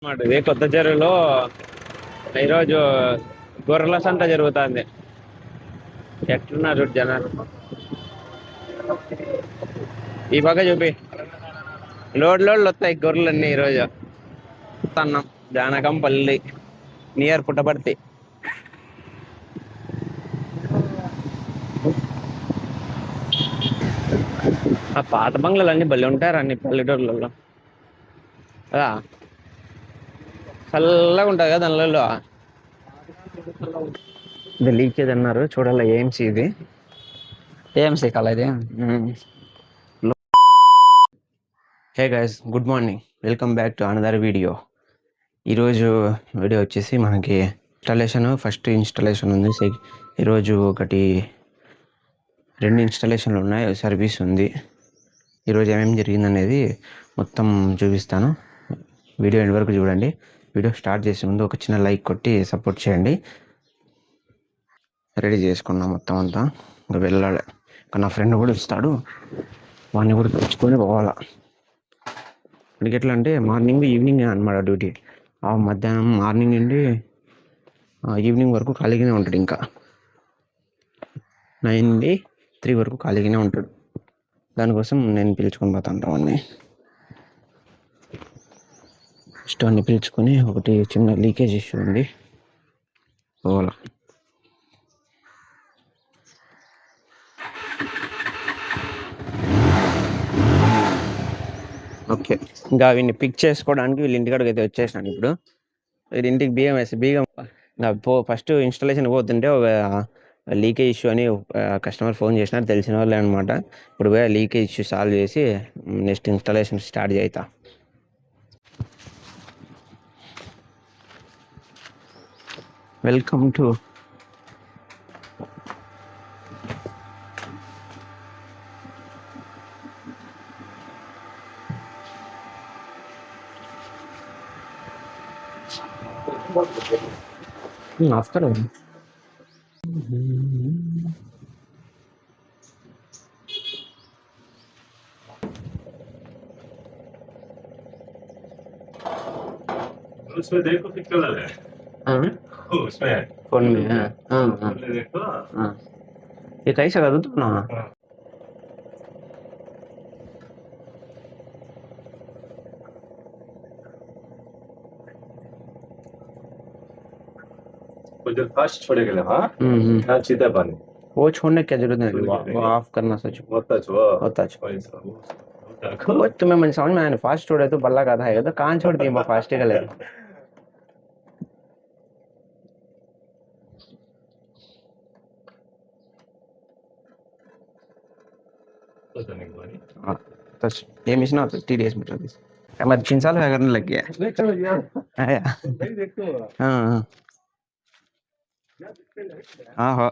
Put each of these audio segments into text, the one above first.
అన్నమాట ఇది కొత్త చెరువులో ఈరోజు గొర్రెల సంత జరుగుతుంది. ఎట్లున్నారు చూడు జనాలు. ఈ పక్క చూపి లోడ్లు వస్తాయి గొర్రెలన్నీ ఈరోజు. అన్నం జానకంపల్లి నియర్ పుట్టపర్తి. ఆ పాత బంగ్లాలు అన్ని భలే ఉంటారు అన్ని పల్లెటూర్లలో. అదా చల్లగా ఉంటుంది కదా దానిలో. ఇది లీకేజ్ అన్నారు చూడాలి. ఏఎంసీ ఇది. ఏఎంసీ కాలా ఇది. Hey guys, good morning, welcome back to another video. ఈరోజు వీడియో వచ్చేసి మనకి ఫస్ట్ ఇన్స్టాలేషన్ ఉంది. ఈరోజు ఒకటి 2 ఇన్స్టాలేషన్లు ఉన్నాయి, సర్వీస్ ఉంది. ఈరోజు ఏమేమి జరిగిందనేది మొత్తం చూపిస్తాను. వీడియో ఎండ్ వరకు చూడండి. వీడియో స్టార్ట్ చేసే ముందు ఒక చిన్న లైక్ కొట్టి సపోర్ట్ చేయండి. రెడీ చేసుకున్నాం మొత్తం అంతా, ఇంకా వెళ్ళాలి. ఇంకా నా ఫ్రెండ్ కూడా ఇస్తాడు, వాడిని కూడా తెచ్చుకొని పోవాలా. ఇక్కడికి ఎట్లా అంటే మార్నింగ్ ఈవినింగ్ అనమాట డ్యూటీ. ఆ మధ్యాహ్నం మార్నింగ్ నుండి ఈవినింగ్ వరకు ఖాళీగానే ఉంటాడు. ఇంకా 9 నుండి 3 వరకు ఖాళీగానే ఉంటాడు. దానికోసం నేను పిలుచుకొని పోతాను వాడిని. ఫస్ట్ వాడిని పిలుచుకొని, ఒకటి చిన్న లీకేజ్ ఇష్యూ ఉంది, పోవాలా. ఓకే, ఇంకా వీడిని పిక్ చేసుకోవడానికి వీళ్ళ ఇంటికాడికి అయితే వచ్చేసినాను. ఇప్పుడు వీళ్ళ ఇంటికి బీగం ఫస్ట్ ఇన్స్టాలేషన్ పోతుంటే ఒక లీకేజ్ ఇష్యూ అని కస్టమర్ ఫోన్ చేసినారు, తెలిసిన వాళ్ళే అనమాట. ఇప్పుడు పోయి లీకేజ్ ఇష్యూ సాల్వ్ చేసి నెక్స్ట్ ఇన్స్టాలేషన్ స్టార్ట్ చేస్తా. వెల్కమ్ టు నమస్కారం. उसमें देखो पिक कलर है उसमें फोन में है। हाँ हाँ देखो हाँ, ये कैसा कर दो ना. कुछ देर फास्ट छोड़ेगा हाँ यहाँ चीता पानी वो छोड़ने की जरूरत नहीं, वो ऑफ करना सच होता होता है. वो तुम्हें मन समझ में आया ना, फास्ट छोड़े तो बल्ला का था, तो कहाँ छोड़ दिए वो फास्ट का ले. ये मिशन होता है TDS मीटर दिस हमारे 3 साल होया करने लग गया है. हाँ हाँ हाँ हाँ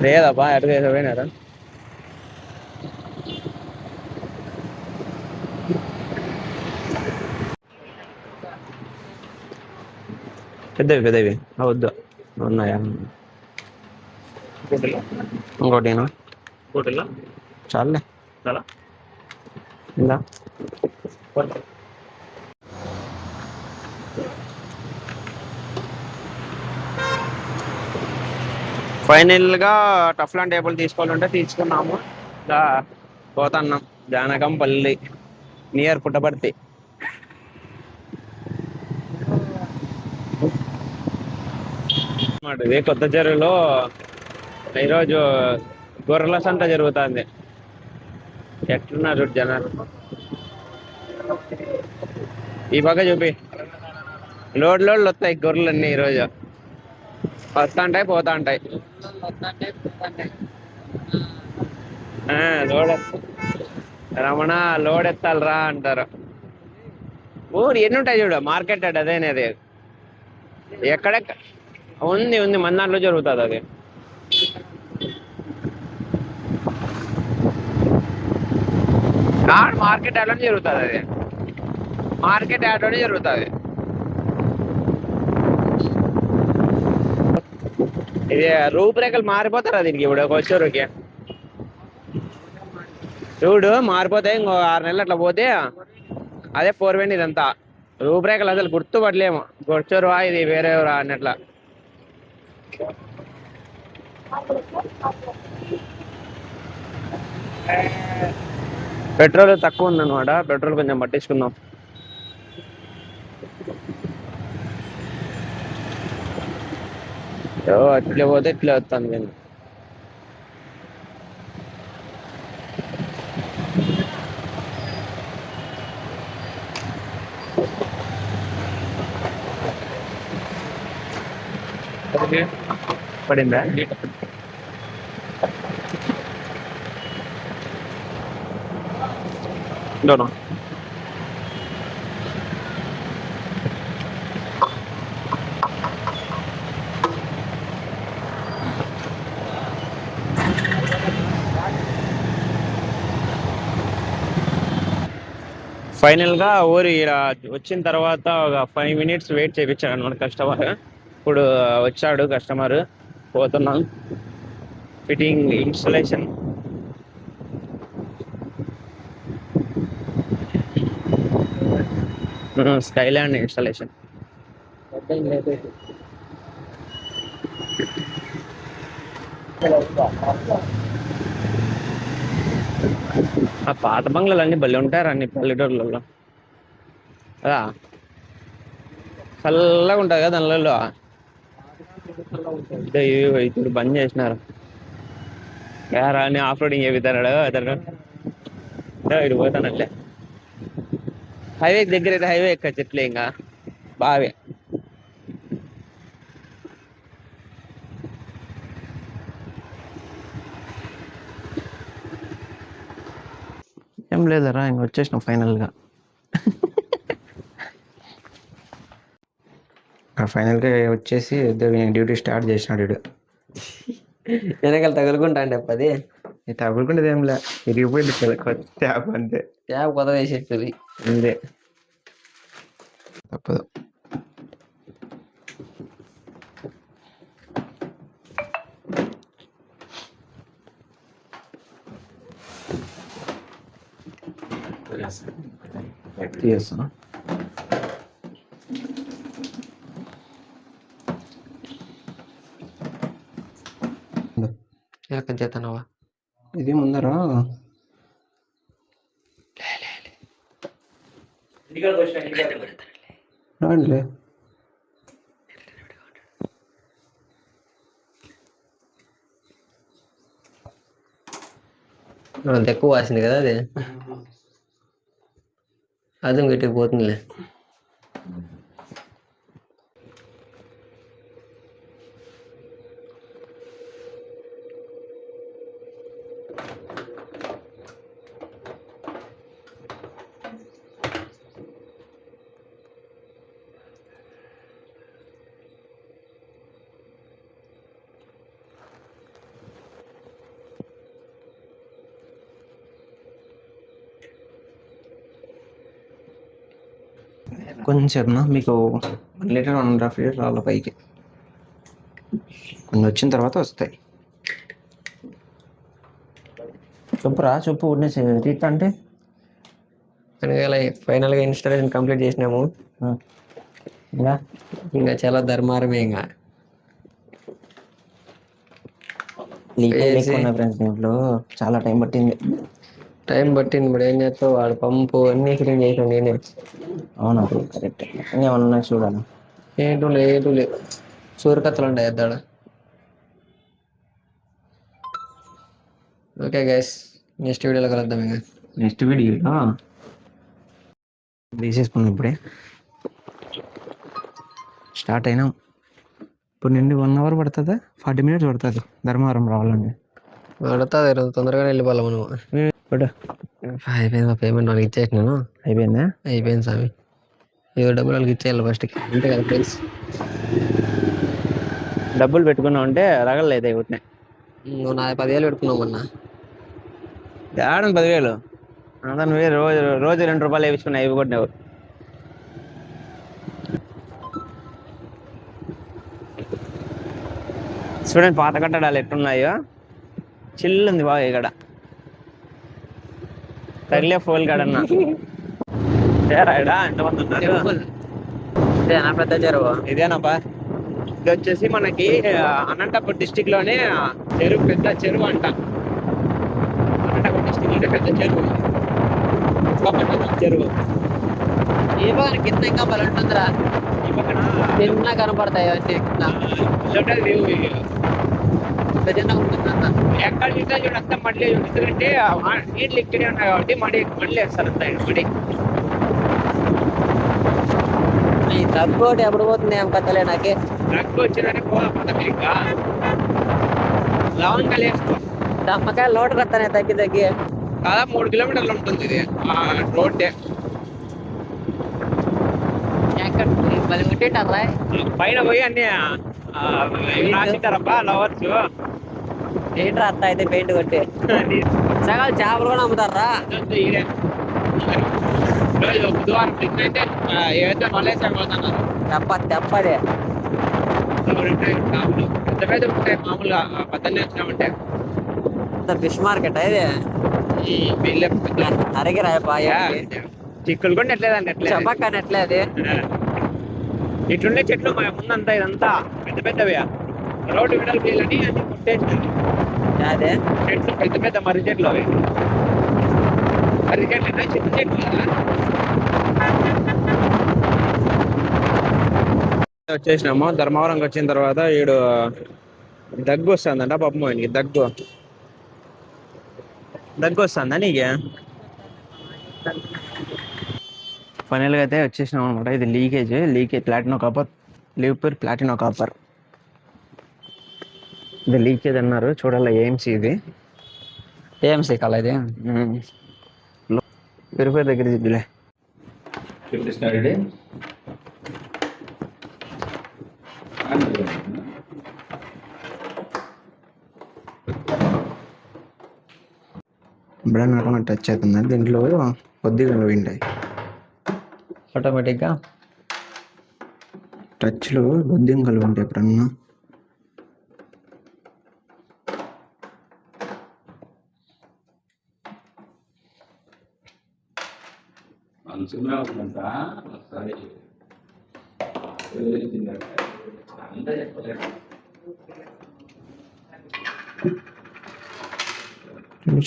లేదబ్బా అటుగా పోయినారా. పెద్దవి వద్దు, ఉన్నాయా ఇంకోటినా చాలే ఇందా. ఫైనల్గా టఫ్లాన్ టేబుల్ తీసుకోవాలంటే తీసుకున్నాము. ఇంకా పోతున్నాం జానకంపల్లి నియర్ పుట్టపర్తి. ఇది కొత్త చెరువులో ఈరోజు గొర్రెల సంత జరుగుతుంది. ఎట్లున్నారు చూడు జనాలు. ఈ పక్క చూపి లోడ్లు వస్తాయి గొర్రెలన్నీ ఈరోజు. వస్తుంటాయి పోతా ఉంటాయి. లోడ్ రమణ లోడ్ ఎత్తాలరా అంటారు. ఊరు ఎన్ని ఉంటాయి చూడు, మార్కెట్ అదేనేది ఎక్కడెక్క ఉంది మన దాంట్లో జరుగుతుంది అది. మార్కెట్ యార్డ్లోనే జరుగుతుంది అది. మార్కెట్ యార్డ్లోనే జరుగుతుంది. ఇది రూపురేఖలు మారిపోతారా దీనికి ఇప్పుడు వచ్చేరుకి చూడు మారిపోతాయి. ఇంకో 6 నెలలు అట్లా పోతే అదే 4 ఇదంతా రూపురేఖలు అసలు గుర్తుపట్టలేము. వచ్చరువా ఇది వేరే రా అన్నట్లా. పెట్రోల్ తక్కువ ఉందన్నమాట. పెట్రోల్ కొంచెం పట్టించుకుందాం. అట్లే పోతే ఇట్లే వస్తాను నేను. పడిందా? No. ఫైనల్ గా ఊరి వచ్చిన తర్వాత ఒక 5 minutes వెయిట్ చేయించాడు అనమాట కస్టమర్. ఇప్పుడు వచ్చాడు కస్టమర్. పోతున్నాం ఫిట్టింగ్ ఇన్స్టలేషన్. Skyland installation. ఆ పాత బంగ్లాలు అన్ని భలే ఉంటారు అన్ని పల్లెటూర్లలో కదా. చల్లగా ఉంటుంది కదా దానిలో. ఇప్పుడు బంద్ చేసినారు. అని ఆఫ్ రోడింగ్ చేపిస్తాడు అతను. ఇటు పోతానట్లే హైవే దగ్గర అయితే హైవే ఎక్క చెట్లే ఇంకా బావే. ఏం లేదరా ఇంక వచ్చేసినాం ఫైనల్గా. ఫైనల్గా వచ్చేసి డ్యూటీ స్టార్ట్ చేసినాడు వీడు. వెనకాల తగులుకుంటా అంటే అది తగులుకుంటేది ఏం లే, ఇరిగిపోయింది ట్యాప్ అంతే. ట్యాప్ కొత్త వేసేస్తుంది అంతే, తప్పదు. చేస్తున్నా చేతనవా ఇది ముందరా రాండిలే. అంత ఎక్కువ వాసింది కదా అది. అది గట్టికి పోతుందిలే. కొంచెం మీకు 1 లీటర్ 1.5 లీటర్ రాళ్ళ పైకి కొన్ని వచ్చిన తర్వాత వస్తాయి. చెప్పురా చెప్పు. రీట్ అంటే ఫైనల్గా ఇన్స్టాలేషన్ కంప్లీట్ చేసినాము. ఇంకా చాలా ధర్మారమే. ఇంకా ఫ్రెండ్స్ దీంట్లో చాలా టైం పట్టింది. ఇప్పుడు ఏం చేస్తావు, వాడు పంపు అన్నీ ఫిటింగ్ చేసాను నేనే. అవునా, కరెక్ట్. ఇంకేమన్నా చూడాలి. ఏంటో లేదు సూరకత్తలు ఉంటాయి ఎద్దాడ. ఓకే గైస్, నెక్స్ట్ వీడియోలో కలుద్దాం. ఇంకా నెక్స్ట్ వీడియోలో తీసేసుకున్నాం. ఇప్పుడే స్టార్ట్ అయినాం. ఇప్పుడు నుండి 1 hour పడుతుందా, 40 minutes పడుతుంది ధర్మవరం రావాలండి. పడుతుంది, తొందరగానే వెళ్ళిపోవాలి మనం. అయిపోయింది పేమెంట్ వాళ్ళకి ఇచ్చేసినాను. అయిపోయిందా? అయిపోయింది స్వామి. ఏదో డబ్బులు వాళ్ళకి ఇచ్చేయాలి ఫస్ట్కి, అంతే కదా ఫ్రెండ్స్. డబ్బులు పెట్టుకున్నావు అంటే రగలేదు అయిపోతున్నాయి. నువ్వు నా 10,000 పెట్టుకున్నావు మొన్న. ఏడం 10,000 అంతా నువ్వే రోజు 2 రూపాయలు వేయించుకున్నా అయిపోతున్నావు. చూడండి పాత కట్టడాలు ఎట్టున్నాయో, చిల్లు ఉంది బాగా ఇక్కడ. తగిలే ఫోల్ కాడన్నా చేరాడా ఎంతమంది ఉన్నారు. ఇదేనా పెద్ద చెరువు? ఇదేనాపా, ఇది వచ్చేసి మనకి అనంతపురం డిస్టిక్ లోనే చెరువు, పెద్ద చెరువు అంట. అనంతపురం డిస్టిక్ లోనే పెద్ద చెరువు, చెరువు. ఈ పక్కన కింద ఇంకా బలం ఉంటుందిరా, ఈ పక్కన చిన్న కనపడతాయి అన్నీ లేవు. చిన్న ఉంటుందన్న. ఎక్కడ చూసినా చూడంతా మళ్ళీ, ఎందుకంటే నీళ్ళు ఇక్కడే ఉన్నాయి కాబట్టి మళ్ళీ వేస్తారు అంతా మడి. ఈ తగ్గోటి ఎప్పుడు పోతుంది ఏం కథలే నాకే. దగ్గు వచ్చిందని పోవాలి ఇంకా లవంగా వేసుకో. దమ్మకాయ లోటు కట్టానే తగ్గి తగ్గి. దాదాపు 3 కిలోమీటర్లు ఉంటుంది ఇది రోడ్డే. ఎక్కడ మళ్ళీ ముట్టేటారా? పైన పోయి అన్ని రాసిట్టారబ్బా లవర్స్. ఏంట్రా అత్త అయితే పెయింట్ కొట్టి సగాలు చేపలు కూడా అమ్ముతారా? బుధవారం అయితే ఏదైతే మలేసియా పోతున్నారు. తెప్పదే పెద్ద పెద్ద ఉంటాయి మామూలుగా, పద్దెనిమిది వచ్చినామంటే. ఫిష్ మార్కెట్ ఇది. అరిగి రాయపాయ చిక్కులు కూడా నెట్లేదండి, చెప్పక్క నెట్లేదు. ఇట్లుండే చెట్లు ముందంతా ఇదంతా పెద్ద పెద్దవి రోడ్డు విడలు చేయాలని అన్ని కొట్టేసినారు. అదే చెట్లు పెద్ద పెద్ద మర్రి చెట్లు, అవి మర్రి చెట్లు చిన్న చెట్లు. వచ్చేసినాము ధర్మవరంకి. వచ్చిన తర్వాత ఈడు దగ్గు వస్తుందంట పాపం, ఆయనకి దగ్గు వస్తుందా నీకు? ఫైనల్గా అయితే వచ్చేసినాం అనమాట. ఇది లీకేజ్ ప్లాటినో కాపర్, లిక్విడ్ ప్లాటినో కాపర్. ఇది లీకేజ్ అన్నారు, చూడాలి ఏఎంసీ ఇది. ఏఎంసీ కాల ఇది ప్యూరిఫైర్ దగ్గర దిద్దులే. బ్రాండ్ ఆటోమేటిక్ టచ్ అవుతుంది, దీంట్లో కొద్దిగా పోయింటాయి ఆటోమేటిక్గా. టచ్లు బొద్దింకలు ఉంటాయి ఎప్పుడన్నా.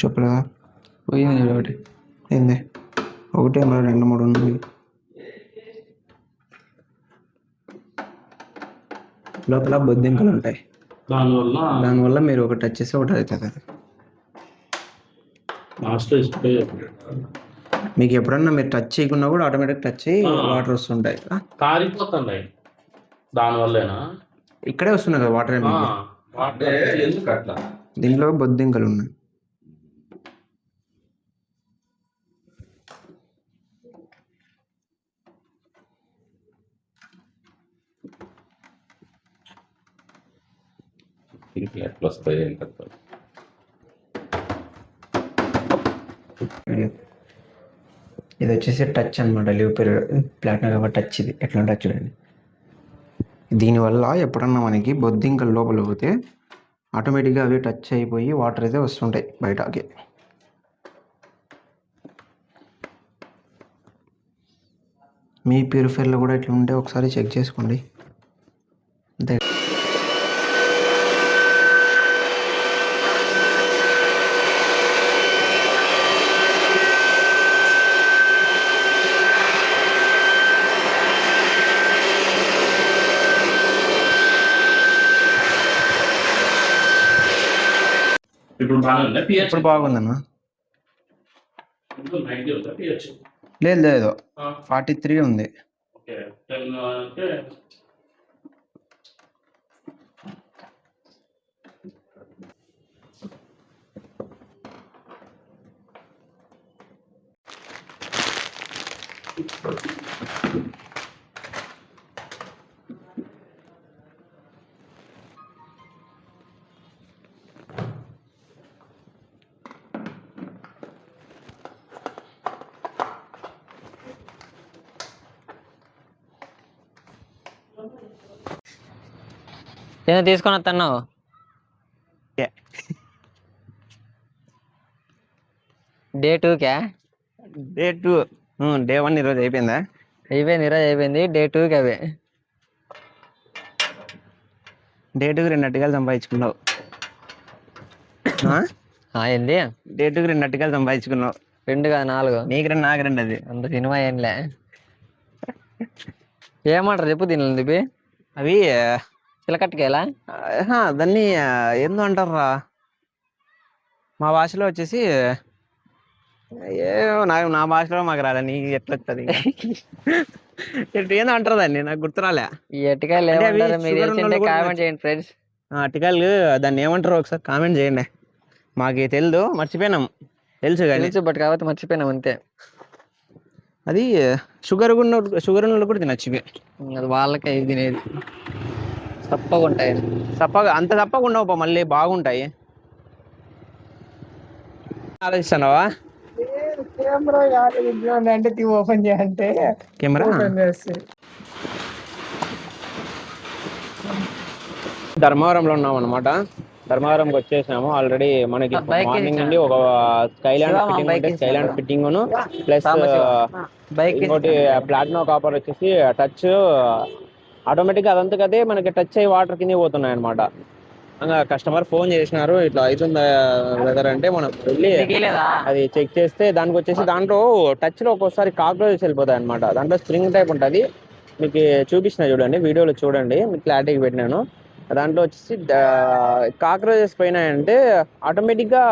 చెప్పలేదా పోయింది ఒకటి. ఏంది ఒకటే మరి 2, 3 ఉన్నాయి. లోపల బొద్దింకలు ఉంటాయి, దానివల్ల మీరు ఒకటి టచ్ చేస్తే ఒకటి అవుతుంది. మీకు ఎప్పుడన్నా మీరు టచ్ చేయకుండా కూడా ఆటోమేటిక్ టచ్ అయ్యి వాటర్ వస్తుంటాయి. కారిపోతున్నాయి దానివల్లేనా? ఇక్కడే వస్తున్నాయి కదా వాటర్. ఎందుకు అట్లా? దీంట్లో బొద్దింకలు ఉన్నాయి. ఎట్లా వస్తాయి? ఇది వచ్చేసి టచ్ అనమాట, లిక్విడ్ ప్లాటినం కాబట్టి టచ్. ఇది ఎట్లా టచ్ చూడండి. దీనివల్ల ఎప్పుడన్నా మనకి బొద్దింకలు లోపల పోతే ఆటోమేటిక్గా అవి టచ్ అయిపోయి వాటర్ అయితే వస్తుంటాయి బయటకి. మీ ప్యూరిఫైర్లో కూడా ఇట్లా ఉంటే ఒకసారి చెక్ చేసుకోండి. అంతే. ఇప్పుడు బాగుందన్నా. లేదు 43 ఉంది. ఏదో తీసుకొని వస్తున్నావు. డే డే 2కా? డే 2. డే 1 ఈరోజు అయిపోయిందా? అయిపోయింది, ఈరోజు అయిపోయింది. డే 2కి అవి. డే 2కి 2 అట్టికాయలు సంపాదించుకున్నావు. ఏంది? డే 2కి 2 అట్టికాయలు సంపాదించుకున్నావు. 2 కాదు 4. నీకు 2 నాకు 2 అది. అంత సినిమా ఏంలే. ఏమంటారు చెప్పు దీని అవి చిలకట్టకాయలా? దాన్ని ఏందో అంటారా మా భాషలో వచ్చేసి. నాకు నా భాషలో మాకు రాలే, నీకు ఎట్లా వస్తుంది ఏందో అంటారు దాన్ని, నాకు గుర్తురాలే. ఈ అట్టికాయలు అంటే అవి ఏమంటారు మీకు షుగర్ తెలిసింటే ఉన్నోళ్ళు కూడా కామెంట్ చేయండి ఫ్రెండ్స్. అట్టికాయలు దాన్ని ఏమంటారో ఒకసారి కామెంట్ చేయండి. మాకు తెలియదు, మర్చిపోయినాం. తెలుసు కానీ బట్ కాబట్టి మర్చిపోయినాం అంతే. అది షుగర్ ఉన్న కూడా తినచ్చు ఇవి. అది వాళ్ళకే ఇది తినేది. తప్పగా ఉంటాయి. అంత తప్పగా ఉండవు, మళ్ళీ బాగుంటాయి. ఆలోచిస్తున్నావా? అంటే ఓపెన్ చేయాలంటే కెమెరా ధర్మవరంలో ఉన్నాం అనమాట. ధర్మవరంకి వచ్చేసాము ఆల్రెడీ. మనకి మార్నింగ్ నుండి ఒక స్కైలాండ్ ఫిట్టింగ్ ప్లస్ ఇంకోటి ప్లాటినో కాపర్ వచ్చేసి టచ్ ఆటోమేటిక్ అదంతా అదే మనకి టచ్ అయ్యి వాటర్ కింద పోతున్నాయి అనమాట. కస్టమర్ ఫోన్ చేసినారు, ఇట్లా అవుతుంది బ్రదర్ అంటే మనం వెళ్ళి అది చెక్ చేస్తే దానికి వచ్చేసి దాంట్లో టచ్ లో ఒక్కోసారి కాక్రోచెస్ వెళ్ళిపోతాయి అనమాట. దాంట్లో స్ప్రింగ్ టైప్ ఉంటుంది, మీకు చూపించిన చూడండి, వీడియోలో చూడండి, మీకు క్లారిటీకి పెట్టినాను. దాంట్లో వచ్చేసి కాక్రోచెస్ పోయినాయంటే ఆటోమేటిక్గా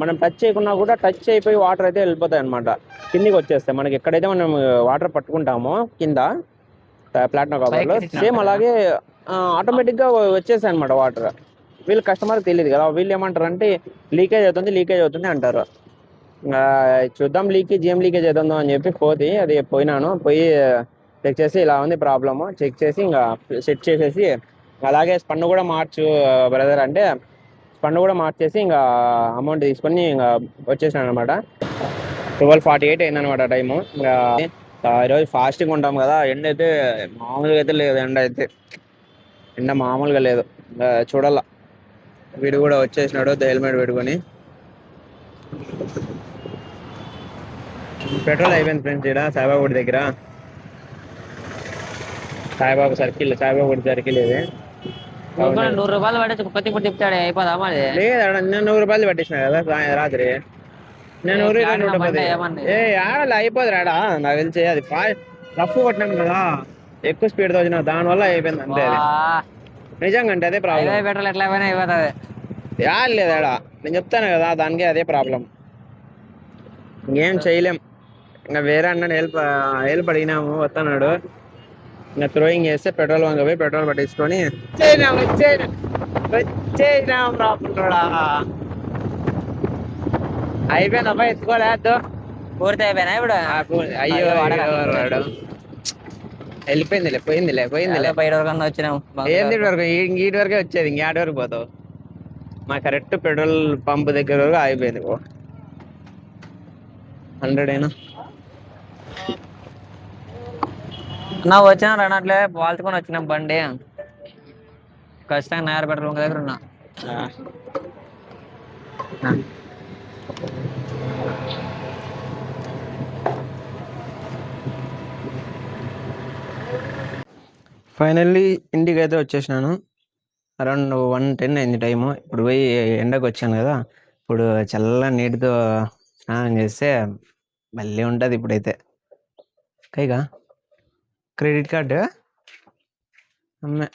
మనం టచ్ చేయకున్నా కూడా టచ్ అయిపోయి వాటర్ అయితే వెళ్ళిపోతాయి అనమాట, కిందికి వచ్చేస్తాయి. మనకి ఎక్కడైతే మనం వాటర్ పట్టుకుంటామో కింద ప్లాటినో కాపర్లో సేమ్ అలాగే ఆటోమేటిక్గా వచ్చేసాయి అనమాట వాటర్. వీళ్ళు కస్టమర్కి తెలియదు కదా, వీళ్ళు ఏమంటారు అంటే లీకేజ్ అవుతుంది అంటారు. చూద్దాం ఏం లీకేజ్ అవుతుందో అని చెప్పి అది పోయినాను. పోయి చెక్ చేసి ఇలా ఉంది ప్రాబ్లము, చెక్ చేసి ఇంకా సెట్ చేసేసి అలాగే స్పన్ను కూడా మార్చు బ్రదర్ అంటే స్పన్ను కూడా మార్చేసి ఇంకా అమౌంట్ తీసుకొని ఇంకా వచ్చేసాను అనమాట. 12:48 అయిందనమాట టైము. ఇంకా ఈరోజు ఫాస్టింగ్ ఉంటాం కదా, ఎండ అయితే మామూలుగా అయితే లేదు. ఎండ మామూలుగా లేదు. చూడాల, వీడు కూడా వచ్చేసినాడు హెల్మెట్ పెట్టుకొని. పెట్రోల్ అయిపోయింది ఫ్రెండ్స్. ఇక్కడ సాయిబాబా గుడి దగ్గర, సాయిబాబా సర్కిల్ ఇది. 100 రూపాయలు పడేసి కొత్త ఇప్పుడు తిప్పుతాడు అయిపోదా మరి? లేదు, నేను 100 రూపాయలు పట్టించిన కదా రాత్రి. నేను 100 ఆడలే అయిపోదు రాడా, నాకు తెలిసి అది రఫ్ కొట్టినాను కదా, ఎక్కువ స్పీడ్ తో వచ్చిన దానివల్ల అయిపోయింది అంతే. నిజంగా అంటే అదే ప్రాబ్లం. పెట్రోల్ ఎట్లా అయిపోయినా అయిపోతుంది. లేదు ఆడ, నేను చెప్తాను కదా, దానికి అదే ప్రాబ్లం. ఇంకేం చేయలేం. ఇంకా వేరే అన్న హెల్ప్ అడిగినాము, వస్తున్నాడు. ఇంకా థ్రోయింగ్ చేస్తే పెట్రోల్ బంక్ పోయి పెట్రోల్ పట్టించుకొని వచ్చేసినాం రాకుండా. అయిపోయిందబ్బా, ఎత్తుకోలేదు. పూర్తి అయిపోయినా ఇప్పుడు? అయ్యో వాడు వెళ్ళిపోయిందిలే, పోయిందిలే. బయట వరకు వచ్చినాం. ఏంది వరకు ఇంటి వరకే వచ్చేది, ఇంకేటి వరకు పోతావు? మా కరెక్ట్ పెట్రోల్ పంప్ దగ్గర వరకు అయిపోయింది. 100 అయినా నా వచ్చినా రనట్లే పాల్చుకొని వచ్చినాం బండి. ఖచ్చితంగా నాయర్ పెట్రోల్ దగ్గర ఉన్నా. ఫైనల్లీ ఇంటికి అయితే వచ్చేసినాను. అరౌండ్ 1:10 అయింది టైము. ఇప్పుడు పోయి ఎండకు వచ్చాను కదా, ఇప్పుడు చల్ల నీటితో స్నానం చేస్తే మళ్ళీ ఉంటుంది. ఇప్పుడైతే కైగా క్రెడిట్ కార్డు అమ్మే